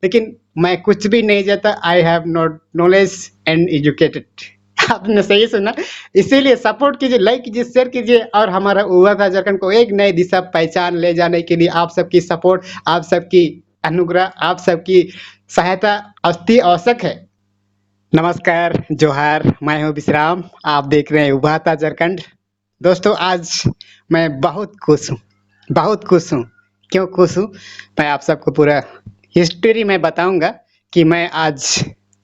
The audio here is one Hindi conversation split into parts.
लेकिन मैं कुछ भी नहीं जानता। I have not knowledge and educated. आपने सही सुना। इसीलिए सपोर्ट कीजिए, लाइक कीजिए, शेयर कीजिए और हमारा उभरता झारखंड को एक नई दिशा पहचान ले जाने के लिए आप सबकी सपोर्ट, आप सबकी अनुग्रह, आप सबकी सहायता अति आवश्यक है। नमस्कार, जोहार, मैं हूँ विश्राम। आप देख रहे हैं उभरता झारखंड। दोस्तों, आज मैं बहुत खुश हूँ, बहुत खुश हूँ। क्यों खुश हूँ? मैं आप सबको पूरा हिस्ट्री में बताऊंगा कि मैं आज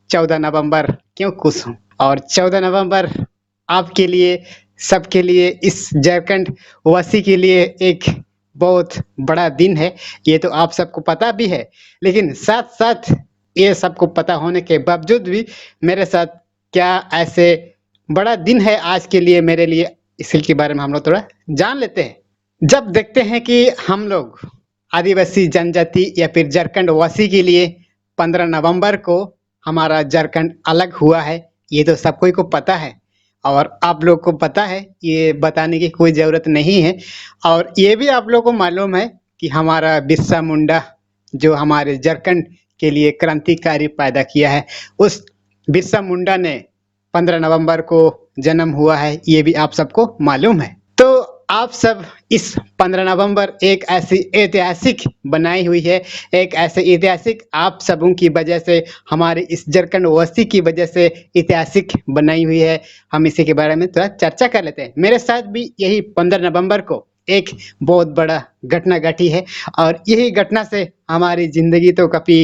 14 नवंबर क्यों खुश हूँ। और 14 नवंबर आपके लिए, सबके लिए, इस झारखंड वासी के लिए एक बहुत बड़ा दिन है। ये तो आप सबको पता भी है, लेकिन साथ साथ ये सबको पता होने के बावजूद भी मेरे साथ क्या ऐसे बड़ा दिन है आज के लिए, मेरे लिए, इसी के बारे में हम लोग थोड़ा जान लेते हैं। जब देखते हैं कि हम लोग आदिवासी जनजाति या फिर झारखंड वासी के लिए 15 नवंबर को हमारा झारखंड अलग हुआ है, ये तो सबको को पता है और आप लोग को पता है, ये बताने की कोई ज़रूरत नहीं है। और ये भी आप लोग को मालूम है कि हमारा बिरसा मुंडा जो हमारे झारखंड के लिए क्रांतिकारी पैदा किया है, उस बिरसा मुंडा ने 15 नवंबर को जन्म हुआ है, ये भी आप सबको मालूम है। तो आप सब इस 15 नवंबर एक ऐसी ऐतिहासिक बनाई हुई है, एक ऐसे ऐतिहासिक आप सबों की वजह से, हमारे इस झारखंड वासी की वजह से ऐतिहासिक बनाई हुई है। हम इसी के बारे में थोड़ा चर्चा कर लेते हैं। मेरे साथ भी यही 15 नवंबर को एक बहुत बड़ा घटना घटी है और यही घटना से हमारी जिंदगी तो काफी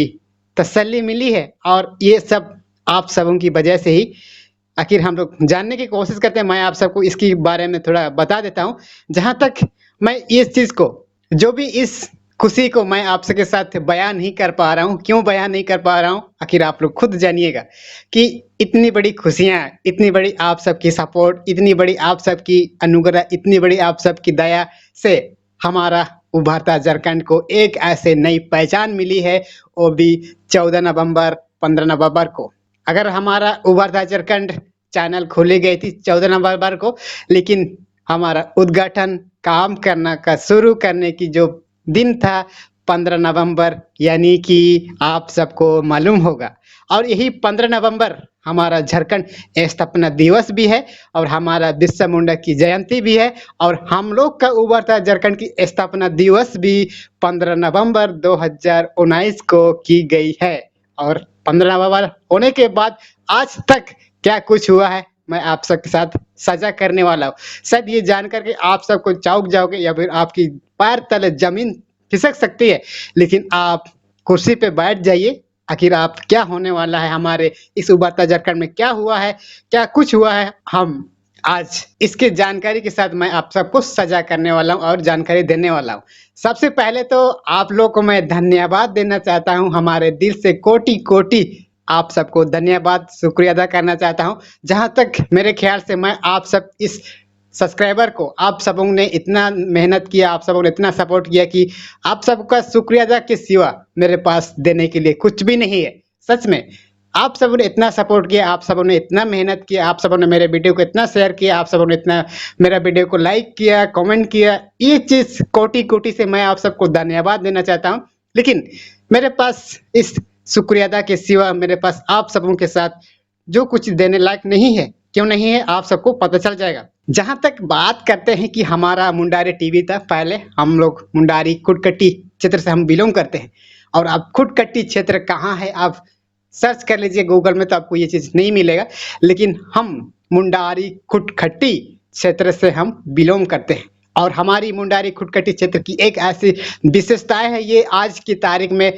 तसल्ली मिली है और ये सब आप सबों की वजह से ही। आखिर हम लोग जानने की कोशिश करते हैं। मैं आप सबको इसके बारे में थोड़ा बता देता हूँ। जहाँ तक मैं इस चीज़ को, जो भी इस खुशी को मैं आप सबके साथ बयान नहीं कर पा रहा हूँ, क्यों बयान नहीं कर पा रहा हूँ, आखिर आप लोग खुद जानिएगा कि इतनी बड़ी खुशियाँ, इतनी बड़ी आप सबकी सपोर्ट, इतनी बड़ी आप सबकी अनुग्रह, इतनी बड़ी आप सबकी दया से हमारा उभरता झारखंड को एक ऐसे नई पहचान मिली है, वो भी 14 नवंबर 15 नवंबर को। अगर हमारा उभरता झारखंड चैनल खोली गई थी 14 नवंबर को, लेकिन हमारा उद्घाटन काम करना का शुरू करने की जो दिन था 15 नवंबर, यानी कि आप सबको मालूम होगा। और यही 15 नवंबर हमारा झारखंड स्थापना दिवस भी है और हमारा बिरसा मुंडा की जयंती भी है और हम लोग का उभरता झारखंड की स्थापना दिवस भी 15 नवंबर 2019 को की गई है। और 15 नवंबर होने के बाद आज तक क्या कुछ हुआ है, मैं आप सबके साथ साझा करने वाला हूँ। शायद ये जानकर के आप सबको चौंक जाओगे या फिर आपकी पैर तले जमीन खिसक सकती है, लेकिन आप कुर्सी पे बैठ जाइए। आखिर आप क्या होने वाला है, हमारे इस उभरता झारखंड में क्या हुआ है, क्या कुछ हुआ है, हम आज इसके जानकारी के साथ मैं आप सबको साझा करने वाला हूँ और जानकारी देने वाला हूँ। सबसे पहले तो आप लोग को मैं धन्यवाद देना चाहता हूँ, हमारे दिल से कोटि कोटि आप सबको धन्यवाद, शुक्रिया अदा करना चाहता हूँ। जहाँ तक मेरे ख्याल से मैं आप सब इस सब्सक्राइबर को, आप सबों ने इतना मेहनत किया, आप सबों ने इतना सपोर्ट किया कि आप सबका शुक्रिया अदा के सिवा मेरे पास देने के लिए कुछ भी नहीं है। सच में आप सबों ने इतना सपोर्ट किया, आप सबों ने इतना मेहनत किया, आप सबों ने मेरे वीडियो को इतना शेयर किया, आप सबों ने इतना मेरा वीडियो को लाइक किया, कमेंट किया। ये चीज़ कोटि कोटि से मैं आप सबको धन्यवाद देना चाहता हूँ। लेकिन मेरे पास इस शुक्रिया अदा के सिवा मेरे पास आप सबों के साथ जो कुछ देने लायक नहीं है। क्यों नहीं है, आप सबको पता चल जाएगा। जहाँ तक बात करते हैं कि हमारा मुंडारी टीवी था, पहले हम लोग मुंडारी खुटकट्टी क्षेत्र से हम बिलोंग करते हैं। और अब खुटकट्टी क्षेत्र कहाँ है, आप सर्च कर लीजिए गूगल में, तो आपको ये चीज़ नहीं मिलेगा। लेकिन हम मुंडारी खुटकट्टी क्षेत्र से हम बिलोंग करते हैं और हमारी मुंडारी खुटकट्टी क्षेत्र की एक ऐसी विशेषताएं है, ये आज की तारीख में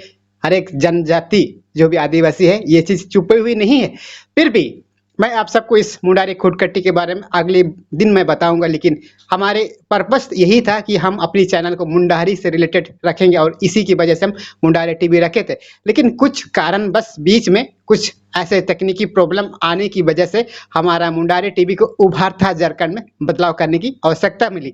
हर एक जनजाति जो भी आदिवासी है, ये चीज़ छुपी हुई नहीं है। फिर भी मैं आप सबको इस मुंडारी खुटकट्टी के बारे में अगले दिन मैं बताऊंगा। लेकिन हमारे पर्पस यही था कि हम अपनी चैनल को मुंडारी से रिलेटेड रखेंगे और इसी की वजह से हम मुंडारी टीवी रखे थे। लेकिन कुछ कारण बस बीच में कुछ ऐसे तकनीकी प्रॉब्लम आने की वजह से हमारा मुंडारी टीवी को उभरता झारखंड में बदलाव करने की आवश्यकता मिली।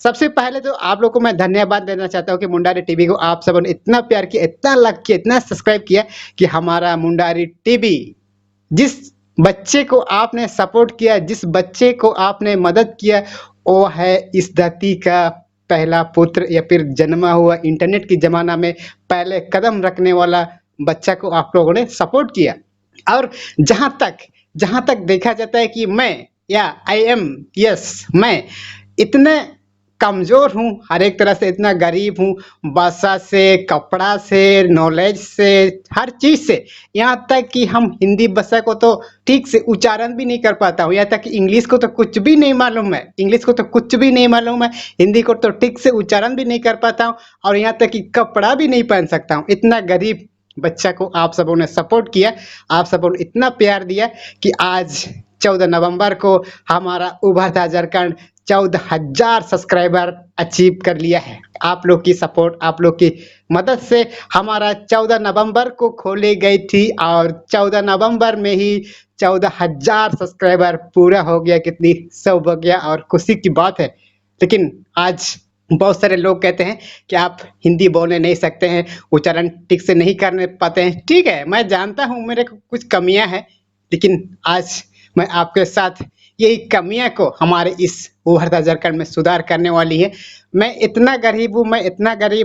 सबसे पहले तो आप लोग को मैं धन्यवाद देना चाहता हूँ कि मुंडारी टीवी को आप सबों ने इतना प्यार किया, इतना लाइक किया, इतना सब्सक्राइब किया कि हमारा मुंडारी टीवी, जिस बच्चे को आपने सपोर्ट किया, जिस बच्चे को आपने मदद किया, वो है इस धरती का पहला पुत्र या फिर जन्मा हुआ, इंटरनेट की ज़माना में पहले कदम रखने वाला बच्चा को आप लोगों ने सपोर्ट किया। और जहाँ तक देखा जाता है कि मैं या आई एम यस मैं इतने कमज़ोर हूँ, हर एक तरह से इतना गरीब हूँ, भाषा से, कपड़ा से, नॉलेज से, हर चीज़ से। यहाँ तक कि हम हिंदी भाषा को तो ठीक से उच्चारण भी नहीं कर पाता हूँ, यहाँ तक कि इंग्लिश को तो कुछ भी नहीं मालूम है, इंग्लिश को तो कुछ भी नहीं मालूम है, हिंदी को तो ठीक से उच्चारण भी नहीं कर पाता हूँ और यहाँ तक कि कपड़ा भी नहीं पहन सकता हूँ। इतना गरीब बच्चा को आप सबों ने सपोर्ट किया, आप सबों ने इतना प्यार दिया कि आज 14 नवंबर को हमारा उभरता झारखंड 14,000 सब्सक्राइबर अचीव कर लिया है। आप लोग की सपोर्ट, आप लोग की मदद से हमारा 14 नवंबर को खोली गई थी और 14 नवंबर में ही 14,000 सब्सक्राइबर पूरा हो गया। कितनी सौभाग्य और खुशी की बात है। लेकिन आज बहुत सारे लोग कहते हैं कि आप हिंदी बोलने नहीं सकते हैं, उच्चारण ठीक से नहीं करने पाते हैं। ठीक है, मैं जानता हूँ मेरे को कुछ कमियां हैं, लेकिन आज मैं आपके साथ यही कमियां को हमारे इस उभरता झारखंड में सुधार करने वाली है। मैं इतना गरीब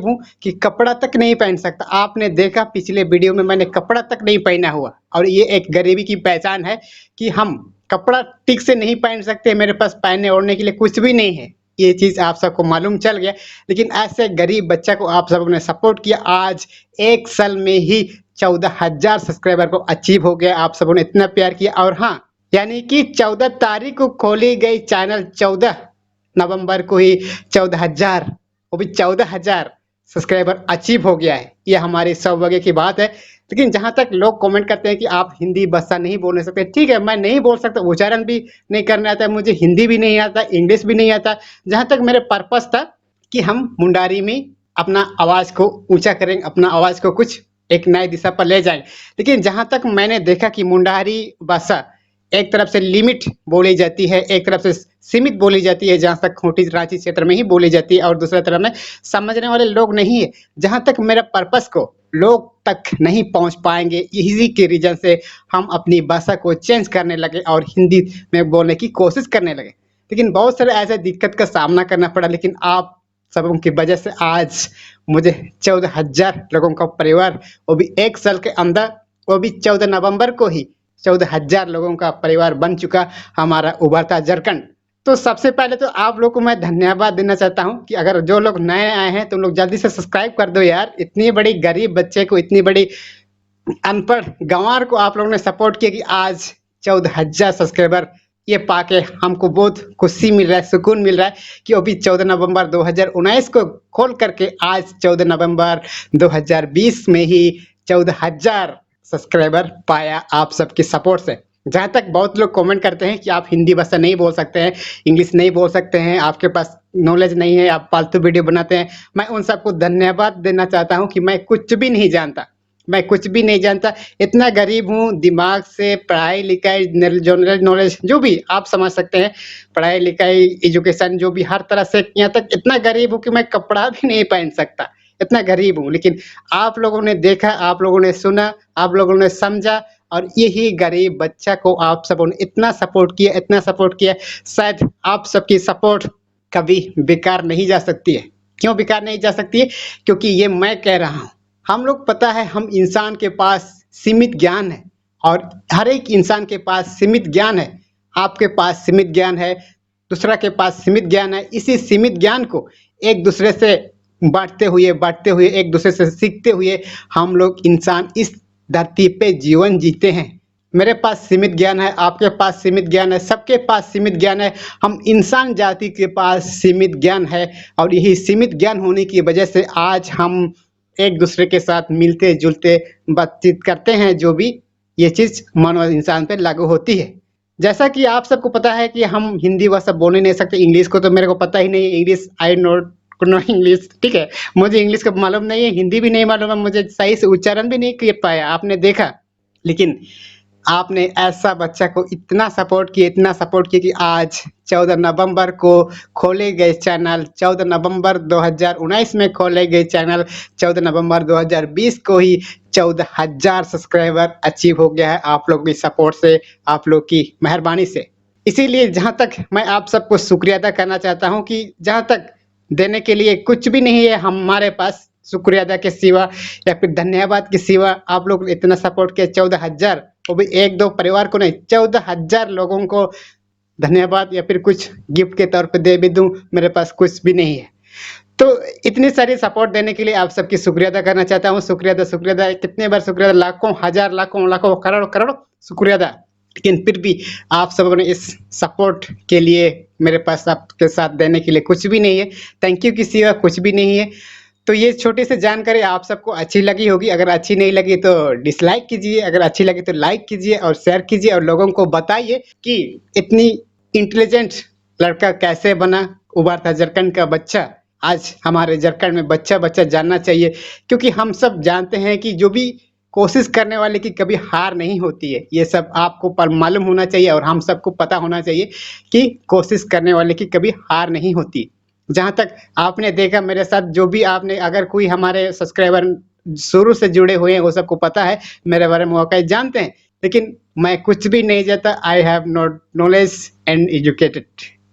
हूँ कि कपड़ा तक नहीं पहन सकता। आपने देखा पिछले वीडियो में मैंने कपड़ा तक नहीं पहना हुआ और ये एक गरीबी की पहचान है कि हम कपड़ा ठीक से नहीं पहन सकते, मेरे पास पहनने ओढ़ने के लिए कुछ भी नहीं है। ये चीज़ आप सबको मालूम चल गया, लेकिन ऐसे गरीब बच्चा को आप सबों ने सपोर्ट किया। आज 1 साल में ही 14,000 सब्सक्राइबर को अचीव हो गया। आप सबों ने इतना प्यार किया और हाँ, यानी कि 14 तारीख को खोली गई चैनल 14 नवंबर को ही 14,000, वो भी 14,000 सब्सक्राइबर अचीव हो गया है। ये हमारी सौभाग्य की बात है। लेकिन जहाँ तक लोग कमेंट करते हैं कि आप हिंदी भाषा नहीं बोल सकते, ठीक है, मैं नहीं बोल सकता, उच्चारण भी नहीं करना आता है मुझे, हिंदी भी नहीं आता, इंग्लिश भी नहीं आता। जहाँ तक मेरे पर्पस था कि हम मुंडारी में अपना आवाज़ को ऊंचा करेंगे, अपना आवाज़ को कुछ एक नई दिशा पर ले जाएंगे। लेकिन जहाँ तक मैंने देखा कि मुंडारी भाषा एक तरफ से लिमिट बोली जाती है, एक तरफ से सीमित बोली जाती है, जहाँ तक खूंटी रांची क्षेत्र में ही बोली जाती है और दूसरा तरफ में समझने वाले लोग नहीं है। जहाँ तक मेरा पर्पस को लोग तक नहीं पहुँच पाएंगे, इसी के रीजन से हम अपनी भाषा को चेंज करने लगे और हिंदी में बोलने की कोशिश करने लगे। लेकिन बहुत सारे ऐसे दिक्कत का सामना करना पड़ा, लेकिन आप सबों की वजह से आज मुझे 14,000 लोगों का परिवार, वो भी 1 साल के अंदर, वो भी 14 नवंबर को ही 14,000 लोगों का परिवार बन चुका हमारा उभरता झारखंड। तो सबसे पहले तो आप लोग को मैं धन्यवाद देना चाहता हूं कि अगर जो लोग नए आए हैं तो लोग जल्दी से सब्सक्राइब कर दो यार। इतनी बड़ी गरीब बच्चे को, इतनी बड़ी अनपढ़ गंवार को आप लोगों ने सपोर्ट किया कि आज 14,000 सब्सक्राइबर ये पाके हमको बहुत खुशी मिल रहा है, सुकून मिल रहा है कि अभी 14 नवंबर 2019 को खोल करके आज 14 नवंबर 2020 में ही 14,000 सब्सक्राइबर पाया आप सबके सपोर्ट से। जहाँ तक बहुत लोग कमेंट करते हैं कि आप हिंदी भाषा नहीं बोल सकते हैं, इंग्लिश नहीं बोल सकते हैं, आपके पास नॉलेज नहीं है, आप फालतू वीडियो बनाते हैं, मैं उन सबको धन्यवाद देना चाहता हूँ कि मैं कुछ भी नहीं जानता, मैं कुछ भी नहीं जानता, इतना गरीब हूँ। दिमाग से, पढ़ाई लिखाई, जनरल नॉलेज जो भी आप समझ सकते हैं, पढ़ाई लिखाई, एजुकेशन जो भी, हर तरह से यहाँ तक इतना गरीब हूँ कि मैं कपड़ा भी नहीं पहन सकता, इतना गरीब हूँ। लेकिन आप लोगों ने देखा, आप लोगों ने सुना, आप लोगों ने समझा और यही गरीब बच्चा को आप सबों ने इतना सपोर्ट किया, इतना सपोर्ट किया। शायद आप सबकी सपोर्ट कभी बेकार नहीं जा सकती है। क्यों बेकार नहीं जा सकती है? क्योंकि ये मैं कह रहा हूँ। हम लोग पता है, हम इंसान के पास सीमित ज्ञान है और हर एक इंसान के पास सीमित ज्ञान है। आपके पास सीमित ज्ञान है, दूसरा के पास सीमित ज्ञान है। इसी सीमित ज्ञान को एक दूसरे से बांटते हुए, एक दूसरे से सीखते हुए हम लोग इंसान इस धरती पे जीवन जीते हैं। मेरे पास सीमित ज्ञान है, आपके पास सीमित ज्ञान है, सबके पास सीमित ज्ञान है। हम इंसान जाति के पास सीमित ज्ञान है और यही सीमित ज्ञान होने की वजह से आज हम एक दूसरे के साथ मिलते जुलते बातचीत करते हैं। जो भी ये चीज़ मानव इंसान पे लागू होती है। जैसा कि आप सबको पता है कि हम हिंदी भाषा बोल नहीं सकते, इंग्लिश को तो मेरे को पता ही नहीं है। English I not know English, ठीक है, मुझे इंग्लिश का मालूम नहीं है, हिंदी भी नहीं मालूम है, मुझे सही से उच्चारण भी नहीं कर पाया, आपने देखा। लेकिन आपने ऐसा बच्चा को इतना सपोर्ट किया, इतना सपोर्ट किया कि आज 14 नवंबर को खोले गए चैनल, 14 नवंबर 2019 में खोले गए चैनल, 14 नवंबर 2020 को ही 14,000 सब्सक्राइबर अचीव हो गया है आप लोगों की सपोर्ट से, आप लोग की मेहरबानी से। इसीलिए जहाँ तक मैं आप सबको शुक्रिया अदा करना चाहता हूँ कि जहाँ तक देने के लिए कुछ भी नहीं है हमारे पास, शुक्रिया अदा के सिवा या फिर धन्यवाद के सिवा आप लोग इतना सपोर्ट किया 14,000, वो भी 1-2 परिवार को नहीं, 14,000 लोगों को धन्यवाद या फिर कुछ गिफ्ट के तौर पे दे भी दूँ, मेरे पास कुछ भी नहीं है। तो इतनी सारी सपोर्ट देने के लिए आप सबकी शुक्रिया अदा करना चाहता हूँ। शुक्रिया अदा कितने बार शुक्रिया अदा, लाखों, हजार, लाखों, करोड़ों शुक्रिया अदा। लेकिन फिर भी आप सबों ने इस सपोर्ट के लिए मेरे पास आपके साथ देने के लिए कुछ भी नहीं है। थैंक यू के सिवा कुछ भी नहीं है। तो ये छोटी सी जानकारी आप सबको अच्छी लगी होगी। अगर अच्छी नहीं लगी तो डिसलाइक कीजिए, अगर अच्छी लगी तो लाइक कीजिए और शेयर कीजिए और लोगों को बताइए कि इतनी इंटेलिजेंट लड़का कैसे बना, उभरता झारखंड का बच्चा। आज हमारे झारखंड में बच्चा जानना चाहिए, क्योंकि हम सब जानते हैं कि जो भी कोशिश करने वाले की कभी हार नहीं होती है। ये सब आपको पर मालूम होना चाहिए और हम सबको पता होना चाहिए कि कोशिश करने वाले की कभी हार नहीं होती। जहाँ तक आपने देखा मेरे साथ, जो भी आपने, अगर कोई हमारे सब्सक्राइबर शुरू से जुड़े हुए हैं वो सबको पता है, मेरे बारे में वाकई जानते हैं। लेकिन मैं कुछ भी नहीं जानता, I have not knowledge and educated.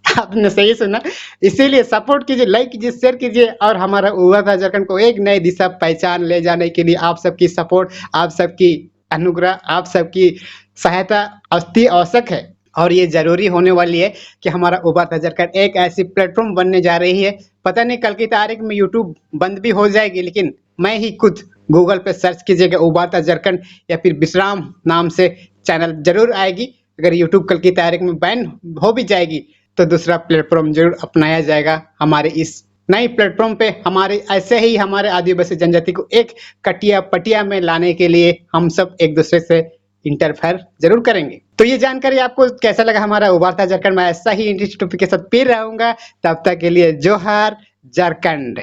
आपने सही सुना। इसीलिए सपोर्ट कीजिए, लाइक कीजिए, शेयर कीजिए और हमारा उभरता झारखंड को एक नई दिशा पहचान ले जाने के लिए आप सबकी सपोर्ट, आप सबकी अनुग्रह, आप सबकी सहायता अति आवश्यक है। और ये ज़रूरी होने वाली है कि हमारा उभरता झारखंड एक ऐसी प्लेटफ़ॉर्म बनने जा रही है। पता नहीं कल की तारीख में यूट्यूब बंद भी हो जाएगी, लेकिन मैं ही खुद गूगल पे सर्च कीजिएगा उभरता झारखंड या फिर विश्राम नाम से चैनल ज़रूर आएगी। अगर यूट्यूब कल की तारीख में बैन हो भी जाएगी तो दूसरा प्लेटफ़ॉर्म ज़रूर अपनाया जाएगा। हमारे इस नए प्लेटफ़ॉर्म पे हमारे ऐसे ही हमारे आदिवासी जनजाति को एक कटिया पटिया में लाने के लिए हम सब एक दूसरे से इंटरफेयर जरूर करेंगे। तो ये जानकारी आपको कैसा लगा हमारा उभरता झारखंड में? ऐसा ही इंटरेस्टिंग टॉपिक के साथ फिर रहूंगा। तब तक के लिए जोहार झारखंड।